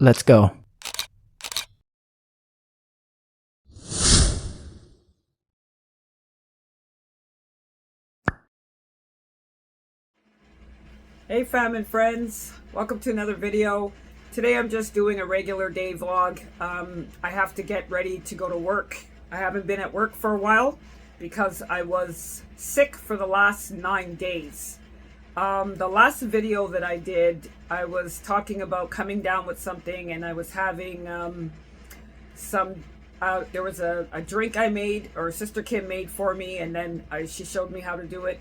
Let's go. Hey fam and friends, welcome to another video. Today I'm just doing a regular day vlog. I have to get ready to go to work. I haven't been at work for a while because I was sick for the last 9 days. The last video that I did, I was talking about coming down with something, and I was having there was a drink I made, or Sister Kim made for me, and then she showed me how to do it.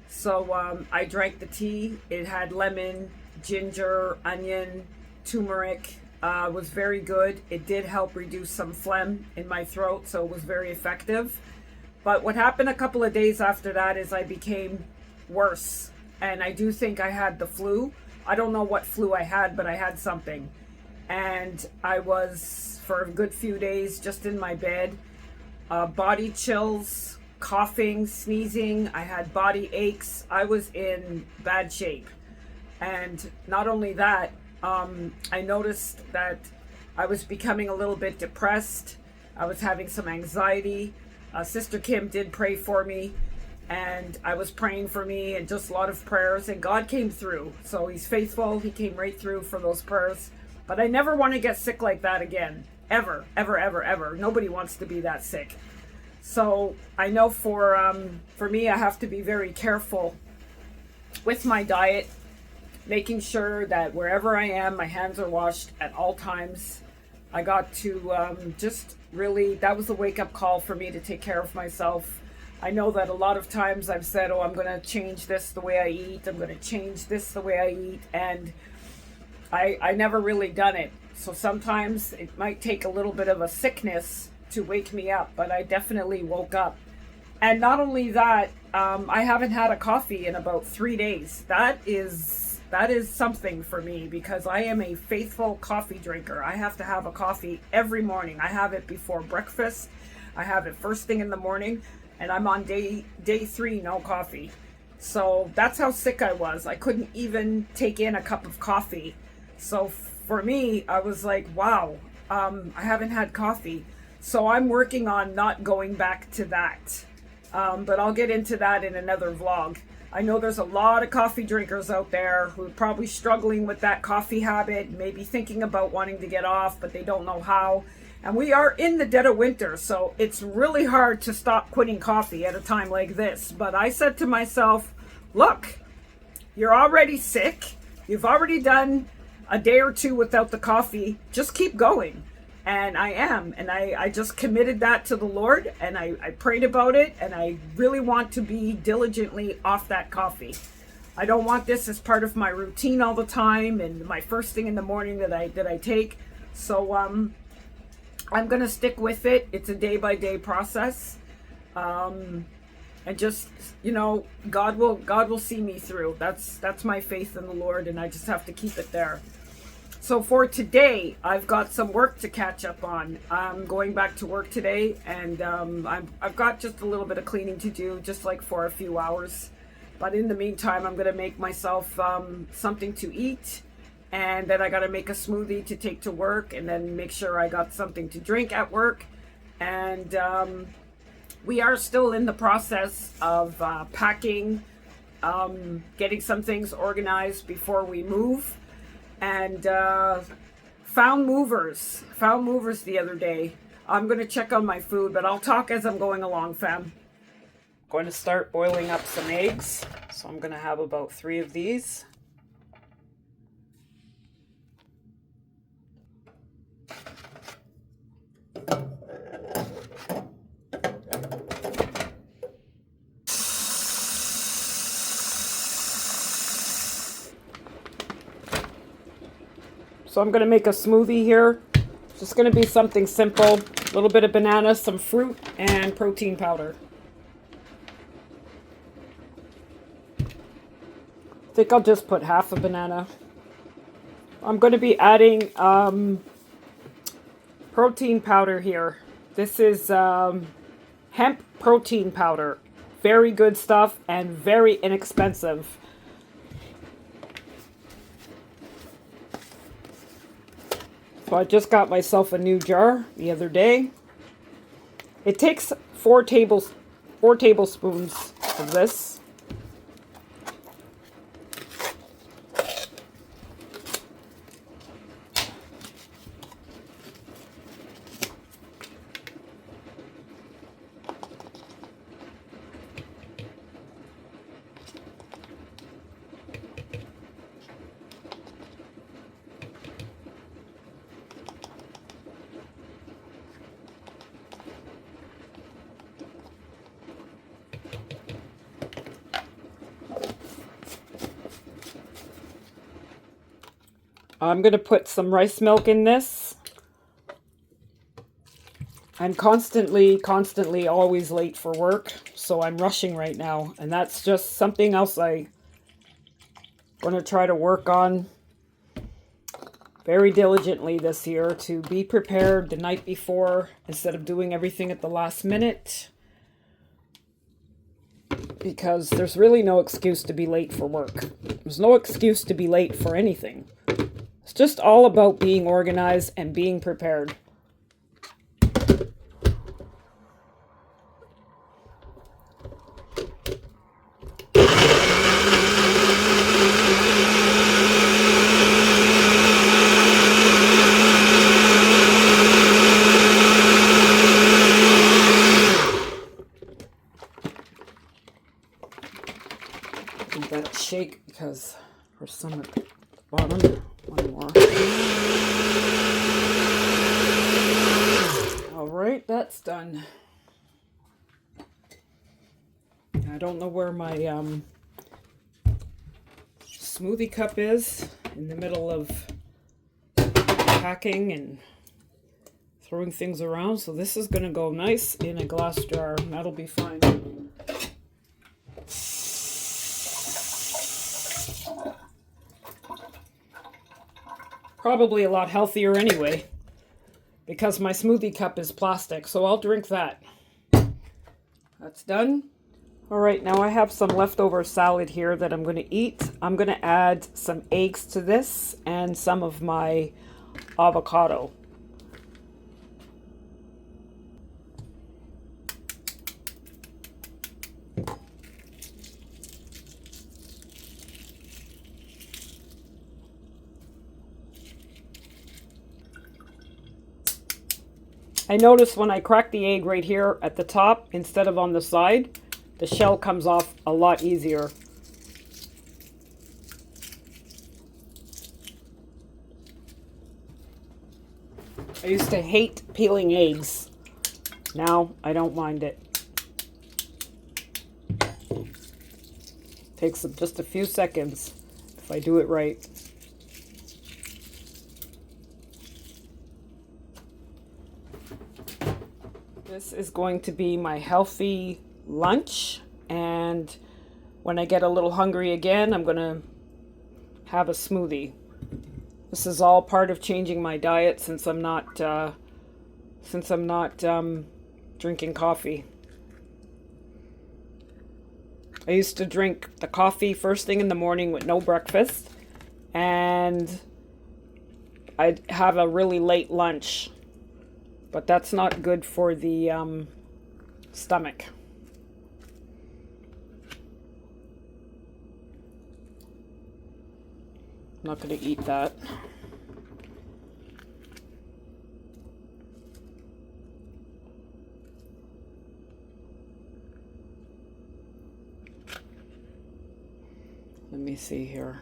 So I drank the tea. It had lemon, ginger, onion, turmeric. It was very good. It did help reduce some phlegm in my throat, so it was very effective. But what happened a couple of days after that is I became worse. And I do think I had the flu. I don't know what flu I had, but I had something. And I was, for a good few days, just in my bed. Body chills, coughing, sneezing. I had body aches. I was in bad shape. And not only that, I noticed that I was becoming a little bit depressed. I was having some anxiety. Sister Kim did pray for me, and I was praying for me, and just a lot of prayers, and God came through. So he's faithful. He came right through for those prayers. But I never want to get sick like that again. Ever, ever, ever, ever. Nobody wants to be that sick. So I know for me, I have to be very careful with my diet, making sure that wherever I am, my hands are washed at all times. I got to just really, that was a wake-up call for me to take care of myself. I know that a lot of times I've said, oh, I'm going to change this the way I eat. I'm going to change this the way I eat. And I never really done it. So sometimes it might take a little bit of a sickness to wake me up, but I definitely woke up. And not only that, I haven't had a coffee in about 3 days. That is something for me, because I am a faithful coffee drinker. I have to have a coffee every morning. I have it before breakfast. I have it first thing in the morning, and I'm on day 3, no coffee. So that's how sick I was. I couldn't even take in a cup of coffee. So for me, I was like, wow, I haven't had coffee. So I'm working on not going back to that. But I'll get into that in another vlog. I know there's a lot of coffee drinkers out there who are probably struggling with that coffee habit, maybe thinking about wanting to get off, but they don't know how. And we are in the dead of winter, so it's really hard to stop quitting coffee at a time like this. But I said to myself, look, you're already sick. You've already done a day or two without the coffee. Just keep going. And I am. And I just committed that to the Lord, and I prayed about it, and I really want to be diligently off that coffee. I don't want this as part of my routine all the time and my first thing in the morning that I take. So I'm going to stick with it. It's a day-by-day process. And just, God will see me through. That's my faith in the Lord, and I just have to keep it there. So for today, I've got some work to catch up on. I'm going back to work today, and I've got just a little bit of cleaning to do, just like for a few hours. But in the meantime, I'm going to make myself something to eat, and then I got to make a smoothie to take to work, and then make sure I got something to drink at work. And we are still in the process of packing, getting some things organized before we move. And found movers the other day. I'm going to check on my food, but I'll talk as I'm going along, fam. Going to start boiling up some eggs. So I'm going to have about 3 of these. So I'm going to make a smoothie here. It's just going to be something simple. A little bit of banana, some fruit, and protein powder. I think I'll just put half a banana. I'm going to be adding protein powder here. This is hemp protein powder. Very good stuff and very inexpensive. So I just got myself a new jar the other day. It takes 4 tablespoons of this. I'm going to put some rice milk in this. I'm constantly always late for work, so I'm rushing right now. And that's just something else I'm going to try to work on very diligently this year, to be prepared the night before instead of doing everything at the last minute. Because there's really no excuse to be late for work. There's no excuse to be late for anything. It's just all about being organized and being prepared. Give that a shake because there's some at the bottom. One more. All right, that's done. I don't know where my smoothie cup is, in the middle of packing and throwing things around, so this is going to go nice in a glass jar. That'll be fine. Probably a lot healthier anyway, because my smoothie cup is plastic, so I'll drink that. That's done. All right, now I have some leftover salad here that I'm going to eat. I'm going to add some eggs to this and some of my avocado. I notice when I crack the egg right here at the top instead of on the side, the shell comes off a lot easier. I used to hate peeling eggs. Now I don't mind it. Takes just a few seconds if I do it right. This is going to be my healthy lunch, and when I get a little hungry again, I'm going to have a smoothie. This is all part of changing my diet since I'm not drinking coffee. I used to drink the coffee first thing in the morning with no breakfast, and I'd have a really late lunch. But that's not good for the stomach. I'm not going to eat that. Let me see here.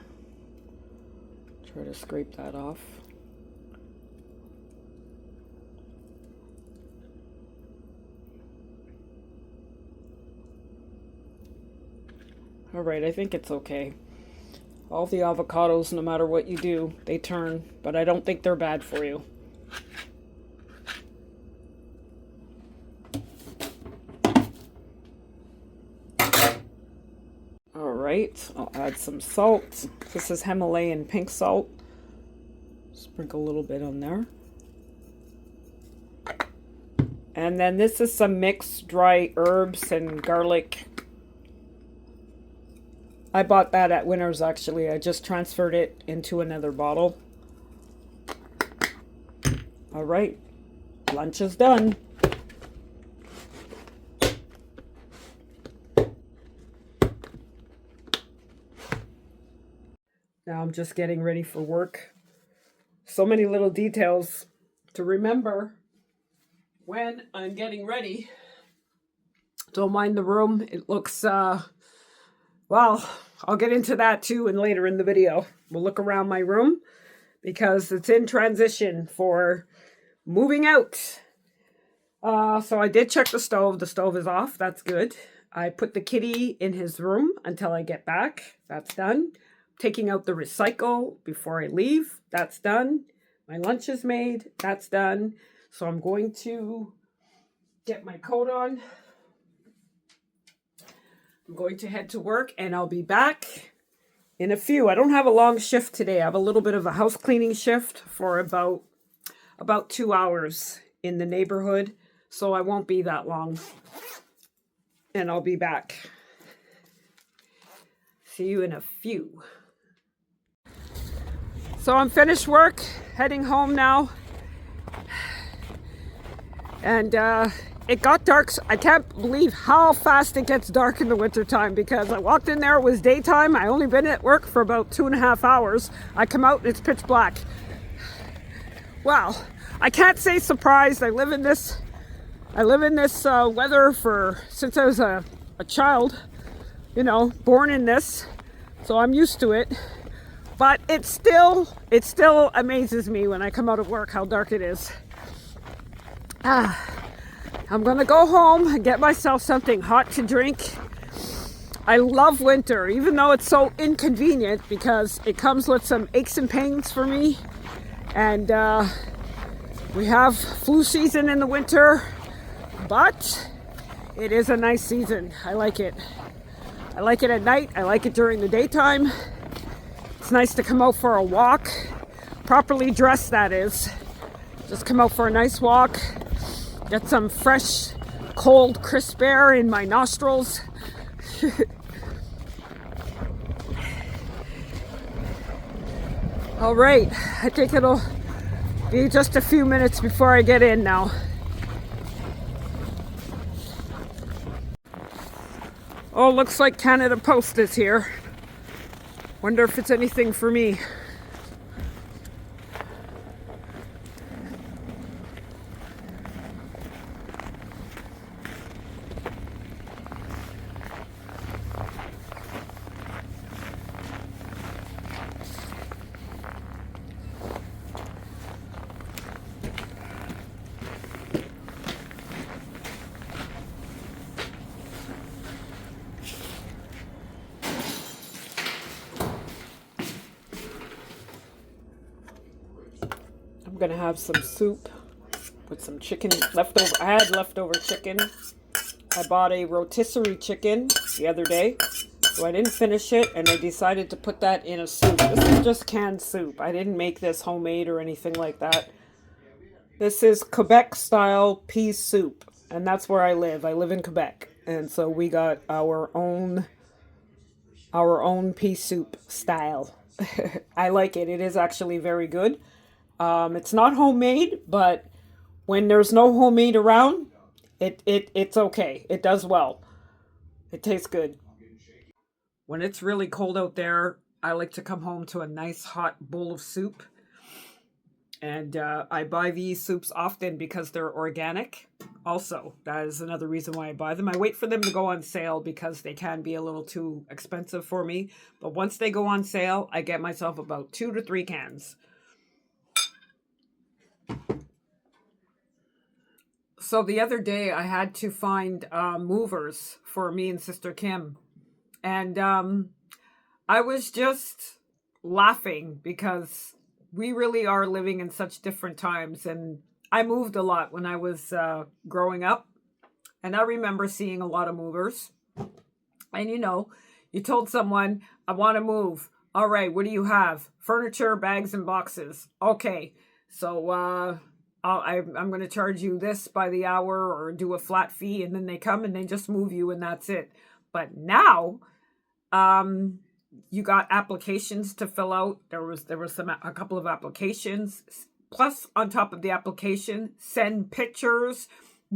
Try to scrape that off. All right, I think it's okay. All the avocados, no matter what you do, they turn, but I don't think they're bad for you. All right, I'll add some salt. This is Himalayan pink salt. Sprinkle a little bit on there. And then this is some mixed dry herbs and garlic. I bought that at Winners, actually. I just transferred it into another bottle. All right, lunch is done. Now I'm just getting ready for work. So many little details to remember when I'm getting ready. Don't mind the room. It looks, well, I'll get into that too and later in the video. We'll look around my room because it's in transition for moving out. So I did check the stove. The stove is off. That's good. I put the kitty in his room until I get back. That's done. Taking out the recycle before I leave. That's done. My lunch is made. That's done. So I'm going to get my coat on. I'm going to head to work and I'll be back in a few. I don't have a long shift today. I have a little bit of a house cleaning shift for about 2 hours in the neighborhood. So I won't be that long. And I'll be back. See you in a few. So I'm finished work, heading home now. And it got dark. I can't believe how fast it gets dark in the wintertime because I walked in there, it was daytime. I only been at work for about 2.5 hours. I come out and it's pitch black. Wow, I can't say surprised. I live in this weather since I was a child, born in this. So I'm used to it. But it still amazes me when I come out of work how dark it is. I'm gonna go home and get myself something hot to drink. I love winter, even though it's so inconvenient because it comes with some aches and pains for me. And we have flu season in the winter, but it is a nice season. I like it. I like it at night. I like it during the daytime. It's nice to come out for a walk, properly dressed that is. Just come out for a nice walk, get some fresh, cold, crisp air in my nostrils. All right, I think it'll be just a few minutes before I get in now. Oh, looks like Canada Post is here. Wonder if it's anything for me. I'm gonna have some soup with some chicken leftover. I had leftover chicken. I bought a rotisserie chicken the other day, so I didn't finish it, and I decided to put that in a soup. This is just canned soup. I didn't make this homemade or anything like that. This is Quebec style pea soup, and that's where I live. I live in Quebec, and so we got our own pea soup style. I like it. It is actually very good. It's not homemade, but when there's no homemade around, it's okay. It does well. It tastes good. When it's really cold out there, I like to come home to a nice hot bowl of soup. And I buy these soups often because they're organic. Also, that is another reason why I buy them. I wait for them to go on sale because they can be a little too expensive for me. But once they go on sale, I get myself about 2 to 3 cans. So the other day I had to find movers for me and Sister Kim. And I was just laughing because we really are living in such different times. And I moved a lot when I was growing up. And I remember seeing a lot of movers. And you told someone, I want to move. All right, what do you have? Furniture, bags, and boxes. Okay, so I'm going to charge you this by the hour or do a flat fee, and then they come and they just move you and that's it. But now, you got applications to fill out. There was a couple of applications. Plus, on top of the application, send pictures.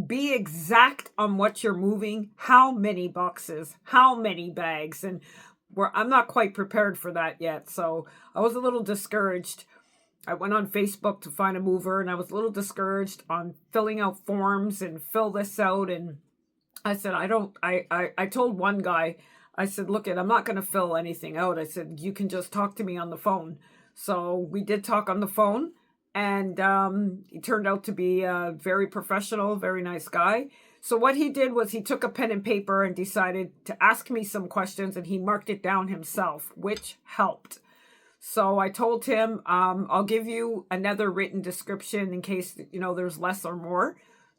Be exact on what you're moving, how many boxes, how many bags, and I'm not quite prepared for that yet. So I was a little discouraged. I went on Facebook to find a mover, and I was a little discouraged on filling out forms and fill this out. And I said, I told one guy, I said, look, I'm not going to fill anything out. I said, you can just talk to me on the phone. So we did talk on the phone, and he turned out to be a very professional, very nice guy. So what he did was he took a pen and paper and decided to ask me some questions, and he marked it down himself, which helped. So I told him, I'll give you another written description in case, there's less or more,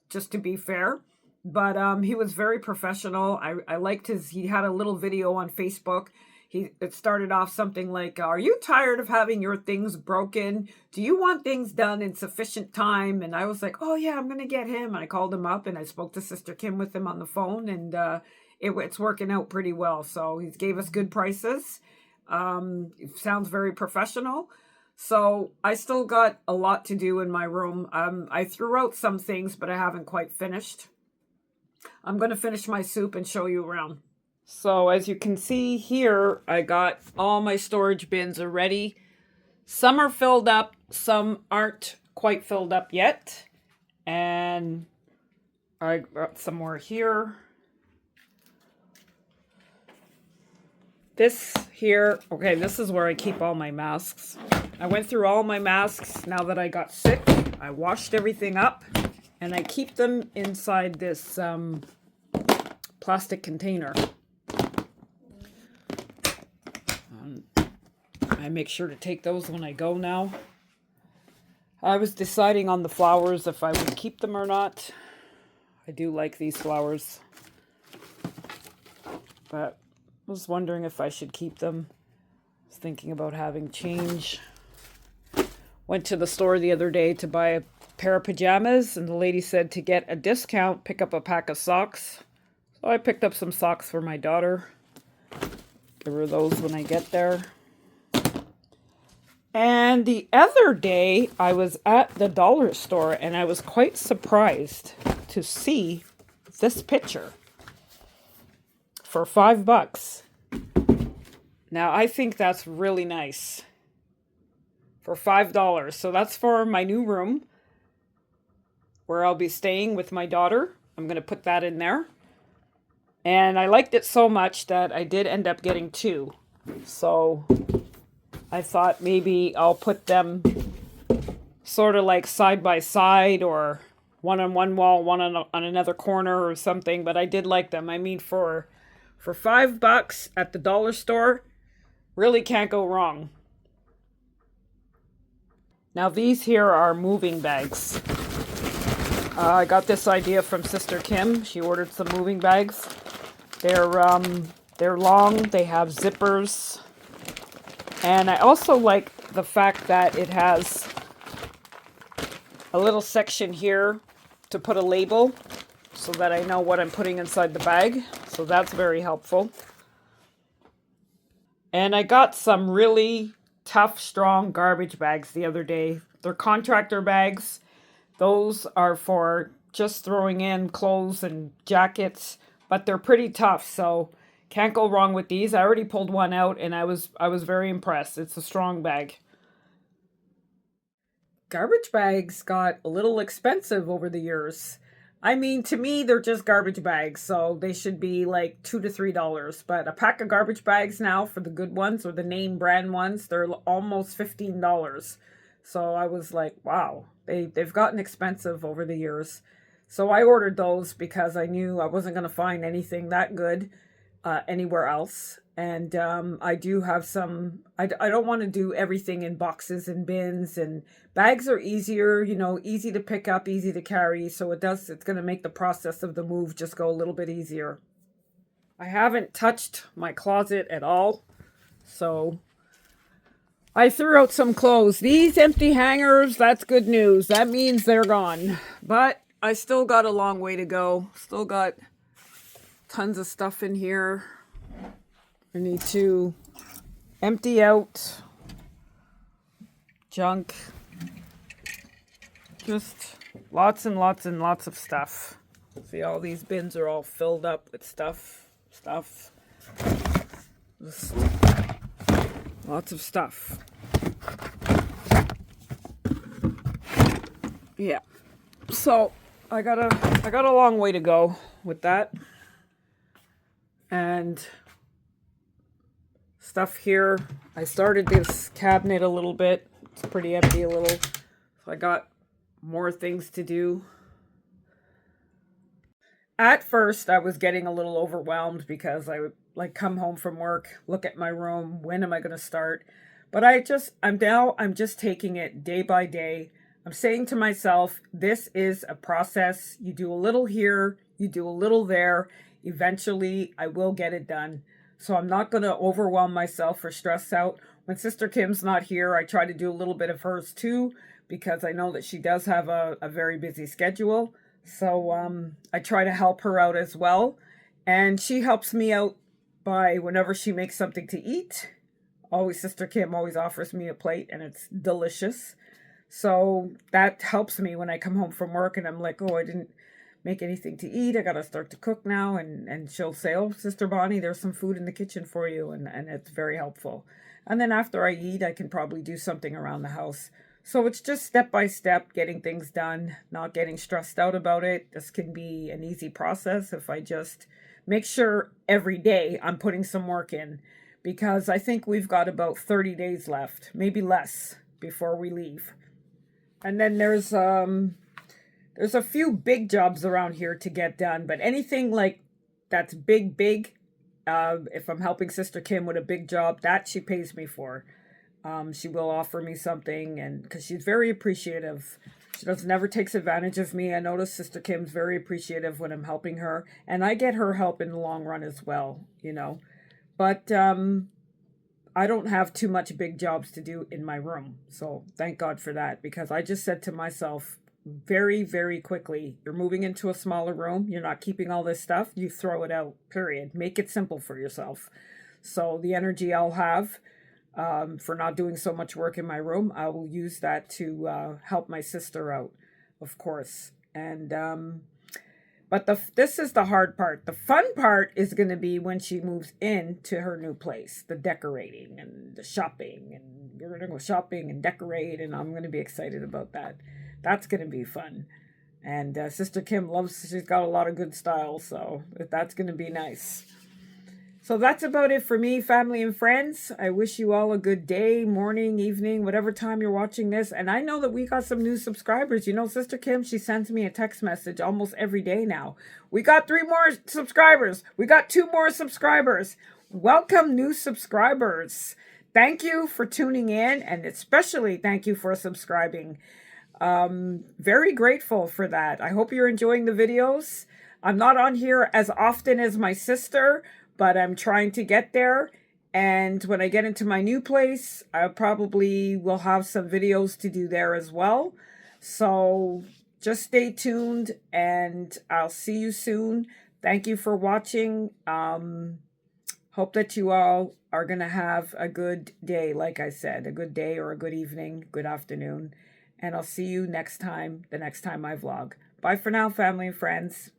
just to be fair. But he was very professional. I liked he had a little video on Facebook. It started off something like, are you tired of having your things broken? Do you want things done in sufficient time? And I was like, oh yeah, I'm going to get him. And I called him up and I spoke to Sister Kim with him on the phone, and it's working out pretty well. So he gave us good prices. It sounds very professional. So I still got a lot to do in my room. I threw out some things, but I haven't quite finished. I'm going to finish my soup and show you around. So as you can see here, I got all my storage bins are ready. Some are filled up, some aren't quite filled up yet. And I got some more here. This here, okay, this is where I keep all my masks. I went through all my masks now that I got sick. I washed everything up, and I keep them inside this plastic container. I make sure to take those when I go now. I was deciding on the flowers if I would keep them or not. I do like these flowers, but I was wondering if I should keep them. I was thinking about having change. Went to the store the other day to buy a pair of pajamas, and the lady said to get a discount, pick up a pack of socks. So I picked up some socks for my daughter. Give her those when I get there. And the other day, I was at the dollar store, and I was quite surprised to see this picture for $5. Now, I think that's really nice for $5. So that's for my new room where I'll be staying with my daughter. I'm going to put that in there. And I liked it so much that I did end up getting two. So I thought maybe I'll put them sort of like side by side, or one on one wall, one on another corner or something. But I did like them. I mean, for $5 at the dollar store, really can't go wrong. Now these here are moving bags. I got this idea from Sister Kim. She ordered some moving bags. They're long. They have zippers. And I also like the fact that it has a little section here to put a label so that I know what I'm putting inside the bag. So that's very helpful. And I got some really tough, strong garbage bags the other day. They're contractor bags. Those are for just throwing in clothes and jackets, but they're pretty tough, so can't go wrong with these. I already pulled one out, and I was very impressed. It's a strong bag. Garbage bags got a little expensive over the years. I mean, to me, they're just garbage bags, so they should be like $2 to $3. But a pack of garbage bags now, for the good ones or the name brand ones, they're almost $15. So I was like, wow, they've gotten expensive over the years. So I ordered those because I knew I wasn't going to find anything that good anywhere else. And I do have some, I don't want to do everything in boxes and bins, and bags are easier, easy to pick up, easy to carry. So it's going to make the process of the move just go a little bit easier. I haven't touched my closet at all. So I threw out some clothes. These empty hangers, that's good news. That means they're gone. But I still got a long way to go. Still got tons of stuff in here. I need to empty out junk. Just lots and lots and lots of stuff. See, all these bins are all filled up with stuff. Just lots of stuff. Yeah. So I got a long way to go with that. And stuff here. I started this cabinet a little bit. It's pretty empty a little. So I got more things to do. At first, I was getting a little overwhelmed because I would like come home from work, look at my room, when am I going to start? But I'm just taking it day by day. I'm saying to myself, this is a process. You do a little here, you do a little there. Eventually, I will get it done. So I'm not going to overwhelm myself or stress out. When Sister Kim's not here, I try to do a little bit of hers too, because I know that she does have a very busy schedule. So I try to help her out as well. And she helps me out by whenever she makes something to eat. Sister Kim always offers me a plate and it's delicious. So that helps me when I come home from work and I'm like, oh, I didn't make anything to eat. I got to start to cook now. And she'll say, oh, Sister Bonnie, there's some food in the kitchen for you. And it's very helpful. And then after I eat, I can probably do something around the house. So it's just step by step, getting things done, not getting stressed out about it. This can be an easy process if I just make sure every day I'm putting some work in, because I think we've got about 30 days left, maybe less, before we leave. And then there's a few big jobs around here to get done, but anything like that's big, if I'm helping Sister Kim with a big job, that she pays me for. She will offer me something, and because she's very appreciative. She never takes advantage of me. I notice Sister Kim's very appreciative when I'm helping her, and I get her help in the long run as well, you know. But I don't have too much big jobs to do in my room, so thank God for that, because I just said to myself very, very quickly, you're moving into a smaller room, you're not keeping all this stuff, you throw it out, period. Make it simple for yourself. So the energy I'll have for not doing so much work in my room, I will use that to help my sister out, of course. And but this is the hard part. The fun part is going to be when she moves into her new place, the decorating and the shopping, and we're going to go shopping and decorate, and I'm going to be excited about that. That's going to be fun. And Sister Kim she's got a lot of good style, so that's going to be nice. So that's about it for me, family and friends. I wish you all a good day, morning, evening, whatever time you're watching this. And I know that we got some new subscribers. You know, Sister Kim, she sends me a text message almost every day now. We got 3 more subscribers. We got 2 more subscribers. Welcome, new subscribers. Thank you for tuning in, and especially thank you for subscribing. Very grateful for that. I hope you're enjoying the videos. I'm not on here as often as my sister, but I'm trying to get there. And when I get into my new place, I probably will have some videos to do there as well. So just stay tuned and I'll see you soon. Thank you for watching. Hope that you all are going to have a good day. Like I said, a good day or a good evening, good afternoon. And I'll see you next time, the next time I vlog. Bye for now, family and friends.